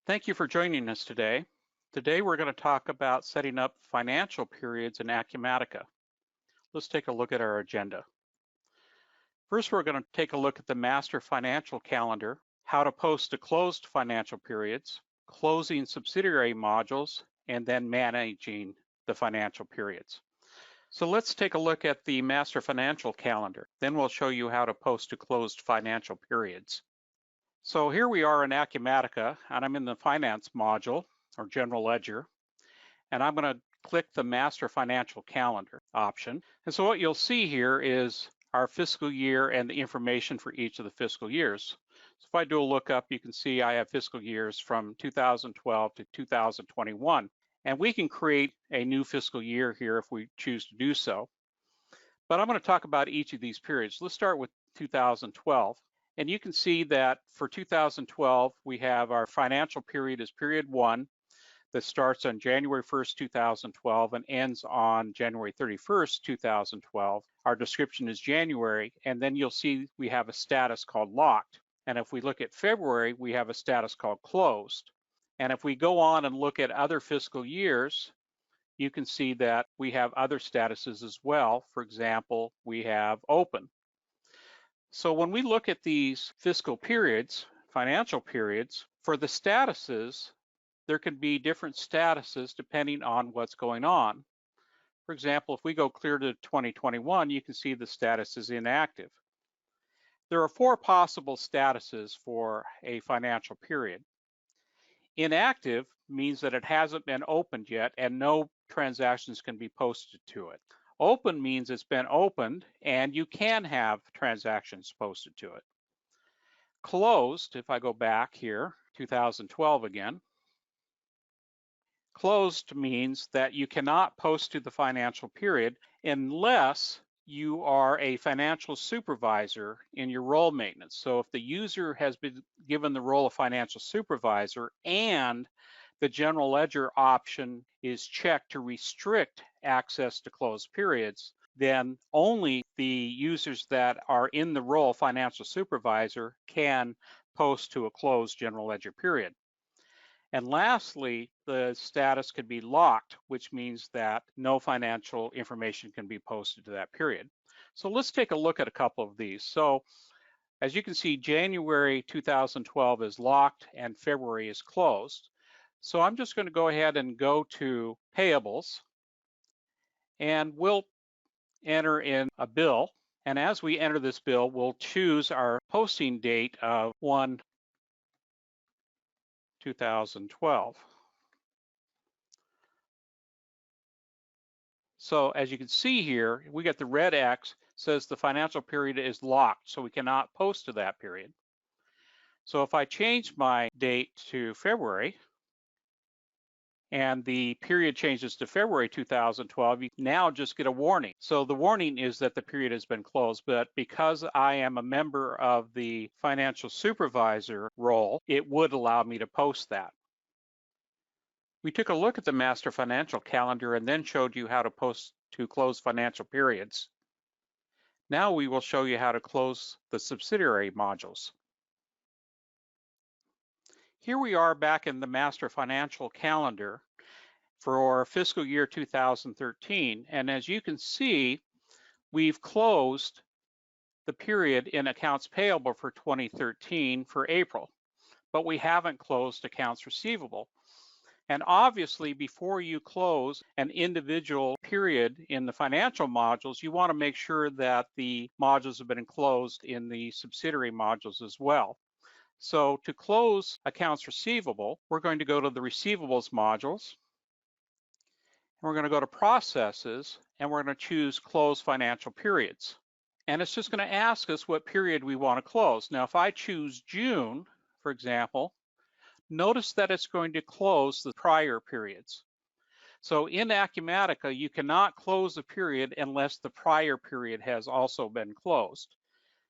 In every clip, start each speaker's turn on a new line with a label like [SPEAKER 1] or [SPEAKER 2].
[SPEAKER 1] Thank you for joining us today. Today we're going to talk about setting up financial periods in Acumatica. Let's take a look at our agenda. First, we're going to take a look at the master financial calendar, how to post to closed financial periods, closing subsidiary modules, and then managing the financial periods. So let's take a look at the master financial calendar. Then we'll show you how to post to closed financial periods. So here we are in Acumatica, and I'm in the finance module or general ledger, and I'm going to click the master financial calendar option. And so what you'll see here is our fiscal year and the information for each of the fiscal years. So if I do a lookup, you can see I have fiscal years from 2012 to 2021, and we can create a new fiscal year here if we choose to do so. But I'm going to talk about each of these periods. Let's start with 2012. And you can see that for 2012, we have our financial period is period 1 that starts on January 1st, 2012 and ends on January 31st, 2012. Our description is January, and then you'll see we have a status called locked. And if we look at February, we have a status called closed. And if we go on and look at other fiscal years, you can see that we have other statuses as well. For example, we have open. So when we look at these fiscal periods, financial periods, for the statuses, there can be different statuses depending on what's going on. For example, if we go clear to 2021, you can see the status is inactive. There are 4 possible statuses for a financial period. Inactive means that it hasn't been opened yet and no transactions can be posted to it. Open means it's been opened and you can have transactions posted to it. Closed, if I go back here, 2012 again, closed means that you cannot post to the financial period unless you are a financial supervisor in your role maintenance. So if the user has been given the role of financial supervisor and the general ledger option is checked to restrict access to closed periods, then only the users that are in the role of financial supervisor can post to a closed general ledger period. And lastly, the status could be locked, which means that no financial information can be posted to that period. So let's take a look at a couple of these. So as you can see, January 2012 is locked and February is closed. So I'm just going to go ahead and go to payables, and we'll enter in a bill. And as we enter this bill, we'll choose our posting date of 1/2012. So as you can see here, we get the red X says the financial period is locked, so we cannot post to that period. So if I change my date to February, and the period changes to February 2012, you now just get a warning. So the warning is that the period has been closed, but because I am a member of the financial supervisor role, it would allow me to post that. We took a look at the master financial calendar and then showed you how to post to close financial periods. Now we will show you how to close the subsidiary modules. Here we are back in the master financial calendar for fiscal year 2013. And as you can see, we've closed the period in accounts payable for 2013 for April, but we haven't closed accounts receivable. And obviously, before you close an individual period in the financial modules, you want to make sure that the modules have been closed in the subsidiary modules as well. So to close accounts receivable, we're going to go to the receivables modules. And we're going to go to processes, and we're going to choose close financial periods. And it's just going to ask us what period we want to close. Now, if I choose June, for example, notice that it's going to close the prior periods. So in Acumatica, you cannot close a period unless the prior period has also been closed.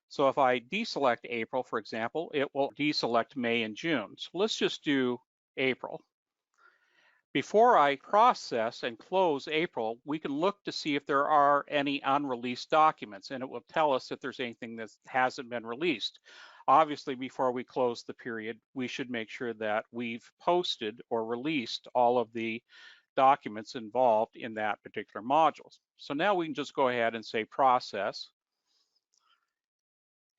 [SPEAKER 1] So if I deselect April, for example, it will deselect May and June. So let's just do April. Before I process and close April, we can look to see if there are any unreleased documents, and it will tell us if there's anything that hasn't been released. Obviously, before we close the period, we should make sure that we've posted or released all of the documents involved in that particular module. So now we can just go ahead and say process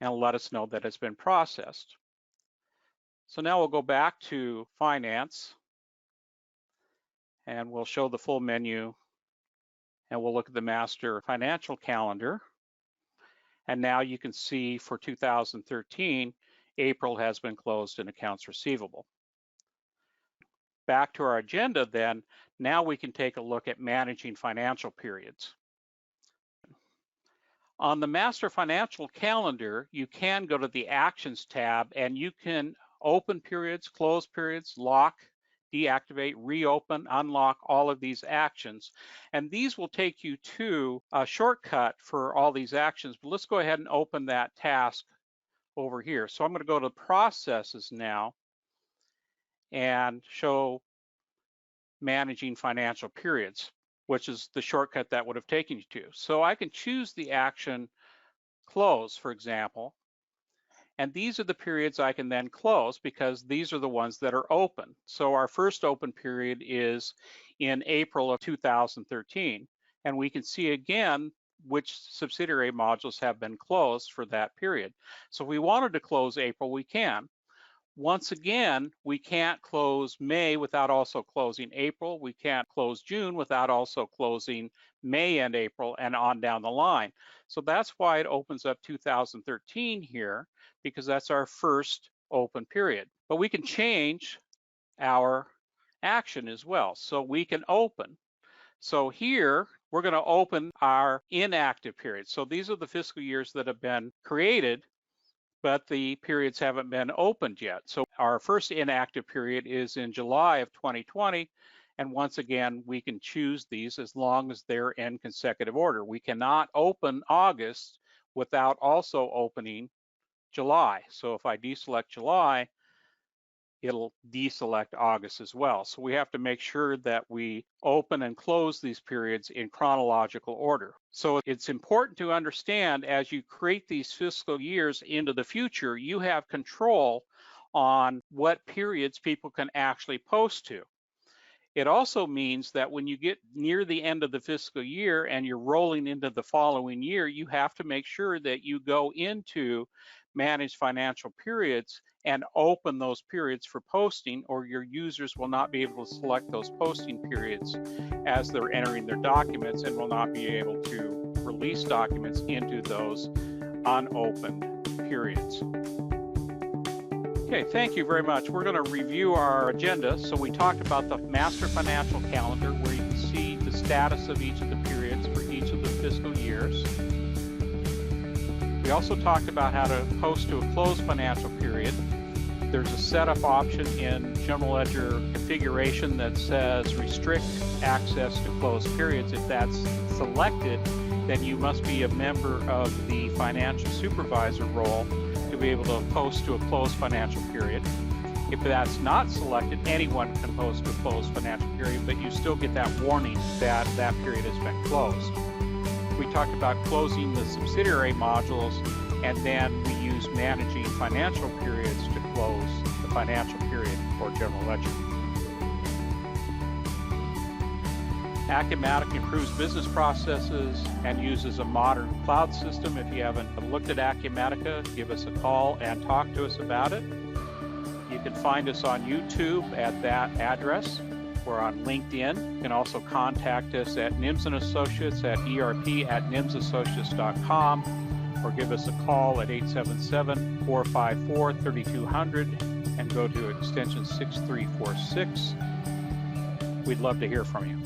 [SPEAKER 1] and let us know that it's been processed. So now we'll go back to finance and we'll show the full menu and we'll look at the master financial calendar. And now you can see for 2013, April has been closed in accounts receivable. Back to our agenda then, now we can take a look at managing financial periods. On the master financial calendar, you can go to the actions tab and you can open periods, close periods, lock, deactivate, reopen, unlock, all of these actions. And these will take you to a shortcut for all these actions, but let's go ahead and open that task over here. So I'm going to go to processes now and show managing financial periods, which is the shortcut that would have taken you to. So I can choose the action close, for example, and these are the periods I can then close because these are the ones that are open. So our first open period is in April of 2013, and we can see again which subsidiary modules have been closed for that period. So if we wanted to close April, we can. Once again, we can't close May without also closing April. We can't close June without also closing May and April and on down the line. So that's why it opens up 2013 here, because that's our first open period. But we can change our action as well. So we can open. So here, we're going to open our inactive period. So these are the fiscal years that have been created, but the periods haven't been opened yet. So our first inactive period is in July of 2020. And once again, we can choose these as long as they're in consecutive order. We cannot open August without also opening July. So if I deselect July, it'll deselect August as well. So we have to make sure that we open and close these periods in chronological order. So it's important to understand as you create these fiscal years into the future, you have control on what periods people can actually post to. It also means that when you get near the end of the fiscal year and you're rolling into the following year, you have to make sure that you go into manage financial periods and open those periods for posting, or your users will not be able to select those posting periods as they're entering their documents and will not be able to release documents into those unopened periods. Okay, thank you very much. We're going to review our agenda. So we talked about the master financial calendar where you can see the status of each of the periods for each of the fiscal years. We also talked about how to post to a closed financial period. There's a setup option in General Ledger configuration that says restrict access to closed periods. If that's selected, then you must be a member of the financial supervisor role to be able to post to a closed financial period. If that's not selected, anyone can post to a closed financial period, but you still get that warning that that period has been closed. We talked about closing the subsidiary modules, and then we use managing financial periods to close the financial period for General Ledger. Acumatica improves business processes and uses a modern cloud system. If you haven't looked at Acumatica, give us a call and talk to us about it. You can find us on YouTube at that address. We're on LinkedIn. You can also contact us at NIMS & Associates at erp@nimsassociates.com or give us a call at 877-454-3200 and go to extension 6346. We'd love to hear from you.